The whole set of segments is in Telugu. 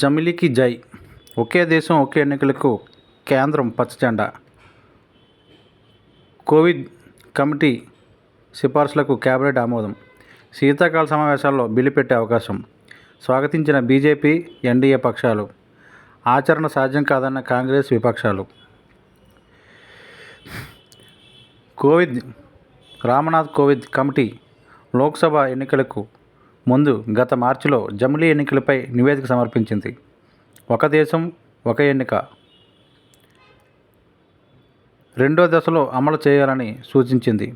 జమిలికి జై. ఒకే దేశం ఒకే ఎన్నికలకు కేంద్రం పచ్చజెండా. కోవిడ్ కమిటీ సిఫార్సులకు కేబినెట్ ఆమోదం. శీతాకాల సమావేశాల్లో బిల్లు పెట్టే అవకాశం. స్వాగతించిన బీజేపీ, ఎన్డీఏ పక్షాలు. ఆచరణ సాధ్యం కాదన్న కాంగ్రెస్, విపక్షాలు. రామ్నాథ్ కోవింద్ కమిటీ లోక్సభ ఎన్నికలకు ముందు గత మార్చిలో జమిలీ ఎన్నికలపై నివేదిక సమర్పించింది. ఒక దేశం ఒక ఎన్నిక రెండో దశలో అమలు చేయాలని సూచించింది.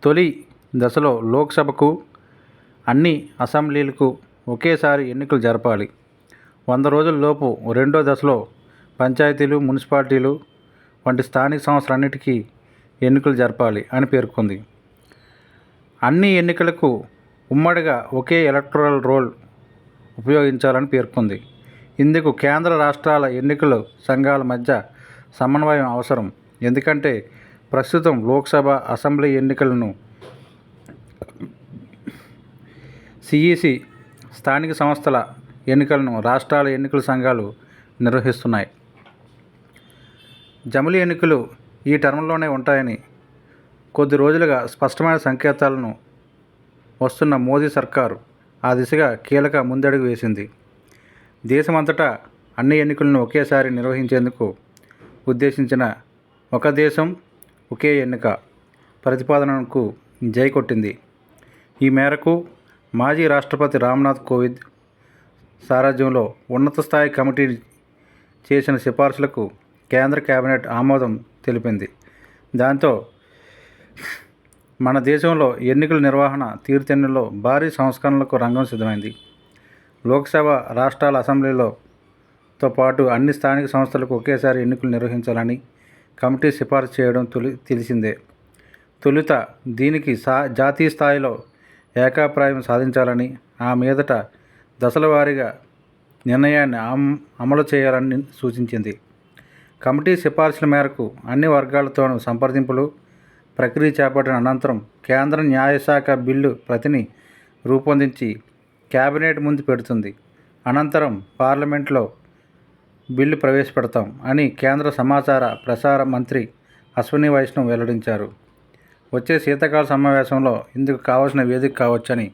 తొలి దశలో లోక్సభకు, అన్ని అసెంబ్లీలకు ఒకేసారి ఎన్నికలు జరపాలి. 100 రోజుల లోపు రెండో దశలో పంచాయతీలు, మున్సిపాలిటీలు వంటి స్థానిక సంస్థలన్నిటికీ ఎన్నికలు జరపాలి అని పేర్కొంది. అన్ని ఎన్నికలకు ఉమ్మడిగా ఒకే ఎలక్టోరల్ రోల్ ఉపయోగించాలని పేర్కొంది. ఇందుకు కేంద్ర, రాష్ట్రాల ఎన్నికల సంఘాల మధ్య సమన్వయం అవసరం. ఎందుకంటే ప్రస్తుతం లోక్సభ, అసెంబ్లీ ఎన్నికలను సిఈసి, స్థానిక సంస్థల ఎన్నికలను రాష్ట్రాల ఎన్నికల సంఘాలు నిర్వహిస్తున్నాయి. జమిలీ ఎన్నికలు ఈ టర్మ్లోనే ఉంటాయని కొద్ది రోజులుగా స్పష్టమైన సంకేతాలను వస్తున్న మోదీ సర్కారు ఆ దిశగా కీలక ముందడుగు వేసింది. దేశమంతటా అన్ని ఎన్నికలను ఒకేసారి నిర్వహించేందుకు ఉద్దేశించిన ఒక దేశం ఒకే ఎన్నిక ప్రతిపాదనకు జై కొట్టింది. ఈ మేరకు మాజీ రాష్ట్రపతి రామ్నాథ్ కోవింద్ సారథ్యంలో ఉన్నత స్థాయి కమిటీ చేసిన సిఫార్సులకు కేంద్ర కేబినెట్ ఆమోదం తెలిపింది. దాంతో మన దేశంలో ఎన్నికల నిర్వహణ తీరుతెన్నుల్లో భారీ సంస్కరణలకు రంగం సిద్ధమైంది. లోక్సభ, రాష్ట్రాల అసెంబ్లీలతో పాటు అన్ని స్థానిక సంస్థలకు ఒకేసారి ఎన్నికలు నిర్వహించాలని కమిటీ సిఫార్సు చేయడం తెలిసిందే. తొలుత దీనికి జాతీయ స్థాయిలో ఏకాభిప్రాయం సాధించాలని, ఆ మీదట దశల వారీగా నిర్ణయాన్ని అమలు చేయాలని సూచించింది. కమిటీ సిఫార్సుల మేరకు అన్ని వర్గాలతోనూ సంప్రదింపులు ప్రక్రియ చేపట్టిన అనంతరం కేంద్ర న్యాయశాఖ బిల్లు ప్రతిని రూపొందించి కేబినెట్ ముందు పెడుతుంది. అనంతరం పార్లమెంట్లో బిల్లు ప్రవేశపెడతాం అని కేంద్ర సమాచార ప్రసార మంత్రి అశ్విని వైష్ణవ్ వెల్లడించారు. వచ్చే శీతాకాల సమావేశంలో ఇందుకు కావాల్సిన వేదిక కావచ్చని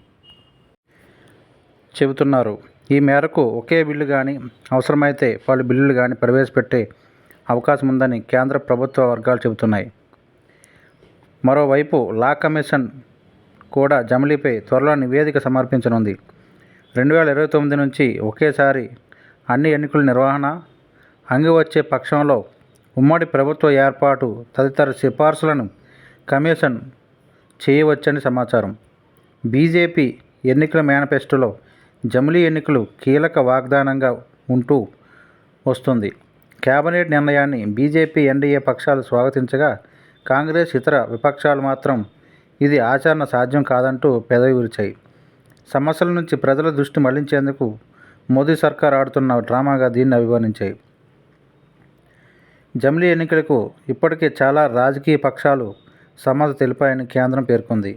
చెబుతున్నారు. ఈ మేరకు ఒకే బిల్లు కానీ, అవసరమైతే పలు బిల్లులు కానీ ప్రవేశపెట్టే అవకాశం ఉందని కేంద్ర ప్రభుత్వ వర్గాలు చెబుతున్నాయి. మరోవైపు లా కమిషన్ కూడా జమిలీపై త్వరలో నివేదిక సమర్పించనుంది. 2029 నుంచి ఒకేసారి అన్ని ఎన్నికల నిర్వహణ అంగివచ్చే పక్షంలో ఉమ్మడి ప్రభుత్వ ఏర్పాటు తదితర సిఫార్సులను కమిషన్ చేయవచ్చని సమాచారం. బీజేపీ ఎన్నికల మేనిఫెస్టోలో జమిలీ ఎన్నికలు కీలక వాగ్దానంగా ఉంటూ వస్తుంది. కేబినెట్ నిర్ణయాన్ని బీజేపీ, ఎన్డీఏ పక్షాలు స్వాగతించగా, కాంగ్రెస్, ఇతర విపక్షాలు మాత్రం ఇది ఆచరణ సాధ్యం కాదంటూ పెదవి విరిచాయి. సమస్యల నుంచి ప్రజల దృష్టి మళ్లించేందుకు మోదీ సర్కార్ ఆడుతున్న డ్రామాగా దీన్ని అభివర్ణించాయి. జమిలీ ఎన్నికలకు ఇప్పటికే చాలా రాజకీయ పక్షాలు సమ్మతి తెలిపాయని కేంద్రం పేర్కొంది.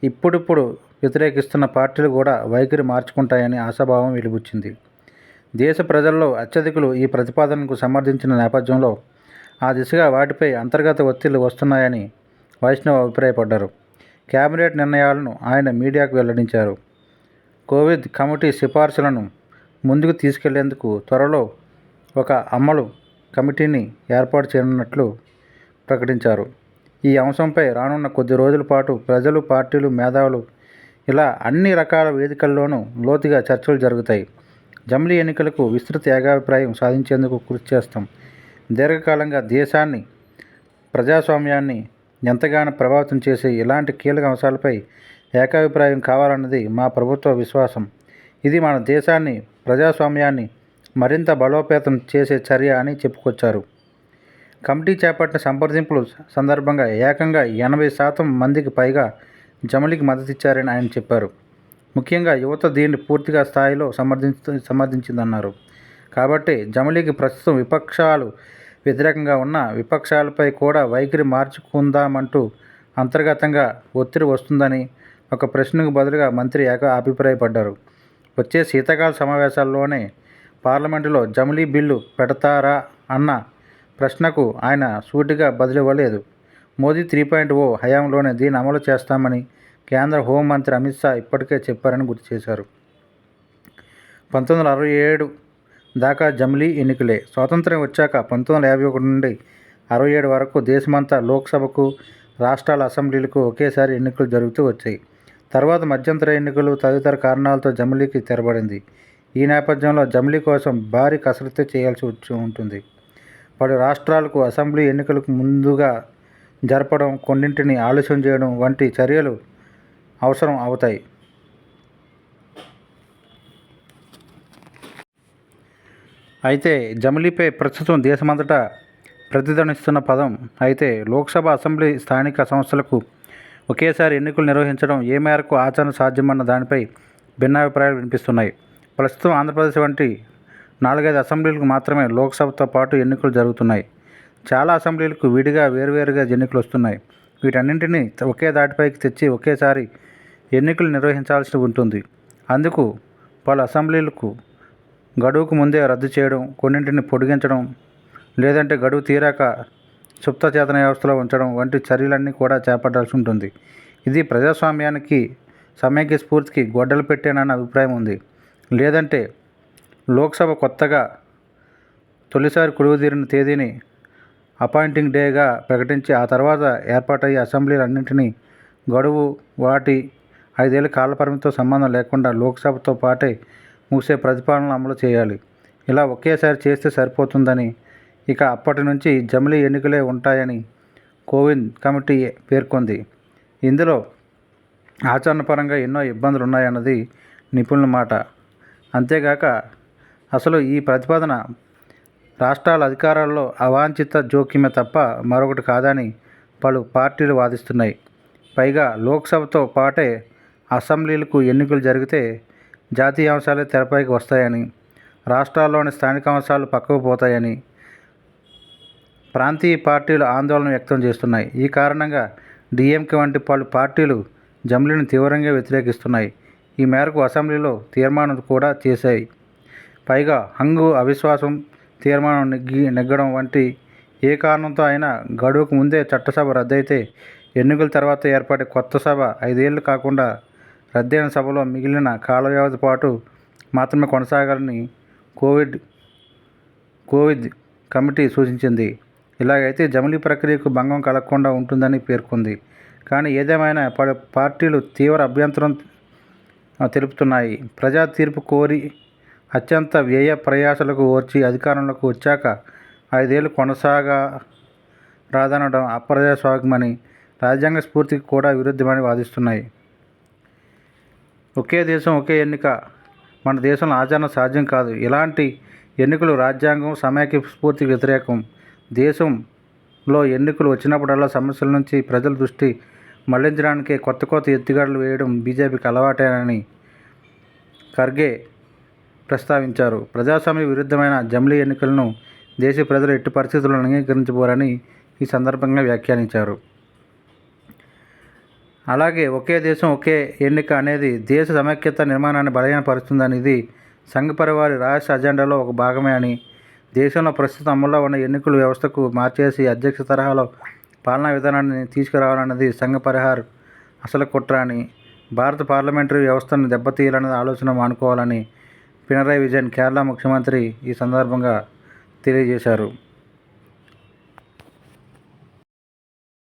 ఇప్పుడిప్పుడు వ్యతిరేకిస్తున్న పార్టీలు కూడా వైఖరి మార్చుకుంటాయని ఆశాభావం వెలిబుచ్చింది. దేశ ప్రజల్లో అత్యధికులు ఈ ప్రతిపాదనకు సమర్థించిన నేపథ్యంలో ఆ దిశగా వాటిపై అంతర్గత ఒత్తిళ్లు వస్తున్నాయని వైష్ణవ్ అభిప్రాయపడ్డారు. కేబినెట్ నిర్ణయాలను ఆయన మీడియాకు వెల్లడించారు. కోవింద్ కమిటీ సిఫార్సులను ముందుకు తీసుకెళ్లేందుకు త్వరలో ఒక అమలు కమిటీని ఏర్పాటు చేయనున్నట్లు ప్రకటించారు. ఈ అంశంపై రానున్న కొద్ది రోజుల పాటు ప్రజలు, పార్టీలు, మేధావులు ఇలా అన్ని రకాల వేదికల్లోనూ లోతుగా చర్చలు జరుగుతాయి. జమిలీ ఎన్నికలకు విస్తృత ఏకాభిప్రాయం సాధించేందుకు కృషి చేస్తాం. దీర్ఘకాలంగా దేశాన్ని, ప్రజాస్వామ్యాన్ని ఎంతగానో ప్రభావితం చేసే ఇలాంటి కీలక అంశాలపై ఏకాభిప్రాయం కావాలన్నది మా ప్రభుత్వ విశ్వాసం. ఇది మన దేశాన్ని, ప్రజాస్వామ్యాన్ని మరింత బలోపేతం చేసే చర్య అని చెప్పుకొచ్చారు. కమిటీ చేపట్టిన సంప్రదింపుల సందర్భంగా ఏకంగా 80% మందికి పైగా జమిలీకి మద్దతిచ్చారని ఆయన చెప్పారు. ముఖ్యంగా యువత దీన్ని పూర్తిగా స్థాయిలో సమర్థించిందన్నారు. కాబట్టి జమిలీకి ప్రస్తుతం విపక్షాలు వ్యతిరేకంగా ఉన్న విపక్షాలపై కూడా వైఖరి మార్చుకుందామంటూ అంతర్గతంగా ఒత్తిడి వస్తుందని ఒక ప్రశ్నకు బదులుగా మంత్రి అభిప్రాయపడ్డారు. వచ్చే శీతాకాల సమావేశాల్లోనే పార్లమెంటులో జమిలీ బిల్లు పెడతారా అన్న ప్రశ్నకు ఆయన సూటిగా బదులివ్వలేదు. మోదీ 3.0 హయాంలోనే దీన్ని అమలు చేస్తామని కేంద్ర హోంమంత్రి అమిత్ షా ఇప్పటికే చెప్పారని గుర్తు చేశారు. 1967 దాకా జమిలీ ఎన్నికలే. స్వాతంత్ర్యం వచ్చాక 1951 నుండి 67 వరకు దేశమంతా లోక్సభకు, రాష్ట్రాల అసెంబ్లీలకు ఒకేసారి ఎన్నికలు జరుగుతూ వచ్చాయి. తర్వాత మధ్యంతర ఎన్నికలు తదితర కారణాలతో జమిలీకి తెరబడింది. ఈ నేపథ్యంలో జమిలీ కోసం భారీ కసరత్తు చేయాల్సి ఉంటుంది. పలు రాష్ట్రాలకు అసెంబ్లీ ఎన్నికలకు ముందుగా జరపడం, కొన్నింటిని ఆలస్యం చేయడం వంటి చర్యలు అవసరం అవుతాయి. అయితే జమిలీపై ప్రస్తుతం దేశమంతటా ప్రతిధ్వనిస్తున్న పదం అయితే లోక్సభ, అసెంబ్లీ, స్థానిక సంస్థలకు ఒకేసారి ఎన్నికలు నిర్వహించడం ఏ మేరకు ఆచరణ సాధ్యమన్న దానిపై భిన్నాభిప్రాయాలు వినిపిస్తున్నాయి. ప్రస్తుతం ఆంధ్రప్రదేశ్ వంటి 4-5 అసెంబ్లీలకు మాత్రమే లోక్సభతో పాటు ఎన్నికలు జరుగుతున్నాయి. చాలా అసెంబ్లీలకు విడిగా వేరువేరుగా ఎన్నికలు వస్తున్నాయి. వీటన్నింటినీ ఒకే దాటిపైకి తెచ్చి ఒకేసారి ఎన్నికలు నిర్వహించాల్సి ఉంటుంది. అందుకు పలు అసెంబ్లీలకు గడువుకు ముందే రద్దు చేయడం, కొన్నింటిని పొడిగించడం, లేదంటే గడువు తీరాక సుప్తచేతన వ్యవస్థలో ఉంచడం వంటి చర్యలన్నీ కూడా చేపట్టాల్సి ఉంటుంది. ఇది ప్రజాస్వామ్యానికి, సమైక్య స్ఫూర్తికి గొడ్డలు పెట్టేనన్న అభిప్రాయం ఉంది. లేదంటే లోక్సభ కొత్తగా తొలిసారి కొలువుదీరిన తేదీని అపాయింటింగ్ డేగా ప్రకటించి ఆ తర్వాత ఏర్పాటయ్యే అసెంబ్లీలన్నింటినీ గడువు వాటి 5 ఏళ్ల కాలపరిమితితో సంబంధం లేకుండా లోక్సభతో పాటే ముగిసే ప్రతిపాదనలు అమలు చేయాలి. ఇలా ఒకేసారి చేస్తే సరిపోతుందని, ఇక అప్పటి నుంచి జమిలీ ఎన్నికలే ఉంటాయని కోవింద్ కమిటీ పేర్కొంది. ఇందులో ఆచరణపరంగా ఎన్నో ఇబ్బందులు ఉన్నాయన్నది నిపుణుల మాట. అంతేగాక అసలు ఈ ప్రతిపాదన రాష్ట్రాల అధికారాల్లో అవాంఛిత జోక్యమే తప్ప మరొకటి కాదని పలు పార్టీలు వాదిస్తున్నాయి. పైగా లోక్సభతో పాటే అసెంబ్లీలకు ఎన్నికలు జరిగితే జాతీయ అంశాలే తెరపైకి వస్తాయని, రాష్ట్రాల్లోని స్థానిక అంశాలు పక్కకు పోతాయని ప్రాంతీయ పార్టీలు ఆందోళన వ్యక్తం చేస్తున్నాయి. ఈ కారణంగా డీఎంకే వంటి పలు పార్టీలు జమిలీని తీవ్రంగా వ్యతిరేకిస్తున్నాయి. ఈ మేరకు అసెంబ్లీలో తీర్మానం కూడా చేశాయి. పైగా హంగు అవిశ్వాసం తీర్మానం నెగ్గడం వంటి ఏ కారణంతో అయినా గడువుకు ముందే చట్టసభ రద్దయితే ఎన్నికల తర్వాత ఏర్పడే కొత్త సభ 5 ఏళ్లు కాకుండా రద్దయిన సభలో మిగిలిన కాల వ్యవధి పాటు మాత్రమే కొనసాగాలని కోవిద్ కమిటీ సూచించింది. ఇలాగైతే జమిలీ ప్రక్రియకు భంగం కలగకుండా ఉంటుందని పేర్కొంది. కానీ ఏదేమైనా పలు పార్టీలు తీవ్ర అభ్యంతరం తెలుపుతున్నాయి. ప్రజా తీర్పు కోరి అత్యంత వ్యయ ప్రయాసలకు ఓర్చి అధికారంలోకి వచ్చాక 5 ఏళ్లు కొనసాగరాదనడం అప్రజాస్వామికమని, రాజ్యాంగ స్ఫూర్తికి కూడా విరుద్ధమని వాదిస్తున్నాయి. ఒకే దేశం ఒకే ఎన్నిక మన దేశంలో ఆచరణ సాధ్యం కాదు. ఇలాంటి ఎన్నికలు రాజ్యాంగం, సమైక్య స్ఫూర్తికి వ్యతిరేకం. దేశంలో ఎన్నికలు వచ్చినప్పుడల్లా సమస్యల నుంచి ప్రజల దృష్టి మళ్లించడానికే కొత్త ఎత్తుగడలు వేయడం బీజేపీకి అలవాటేనని ఖర్గే ప్రస్తావించారు. ప్రజాస్వామ్య విరుద్ధమైన జమిలీ ఎన్నికలను దేశ ప్రజలు ఎట్టి పరిస్థితుల్లో అంగీకరించబోరని ఈ సందర్భంగా వ్యాఖ్యానించారు. అలాగే ఒకే దేశం ఒకే ఎన్నిక అనేది దేశ సమైక్యత నిర్మాణాన్ని బలహీనపరుస్తుందని, ఇది సంఘ్ పరివార్ రహస్య అజెండాలో ఒక భాగమే అని, దేశంలో ప్రస్తుతం అమల్లో ఉన్న ఎన్నికల వ్యవస్థకు మార్చేసి అధ్యక్ష తరహాలో పాలనా విధానాన్ని తీసుకురావాలన్నది సంఘ్ పరివార్ అసలు కుట్ర అని, భారత పార్లమెంటరీ వ్యవస్థను దెబ్బతీయాలన్నది ఆలోచన మానుకోవాలని పినరయ్ విజయన్ కేరళ ముఖ్యమంత్రి ఈ సందర్భంగా తెలియజేశారు.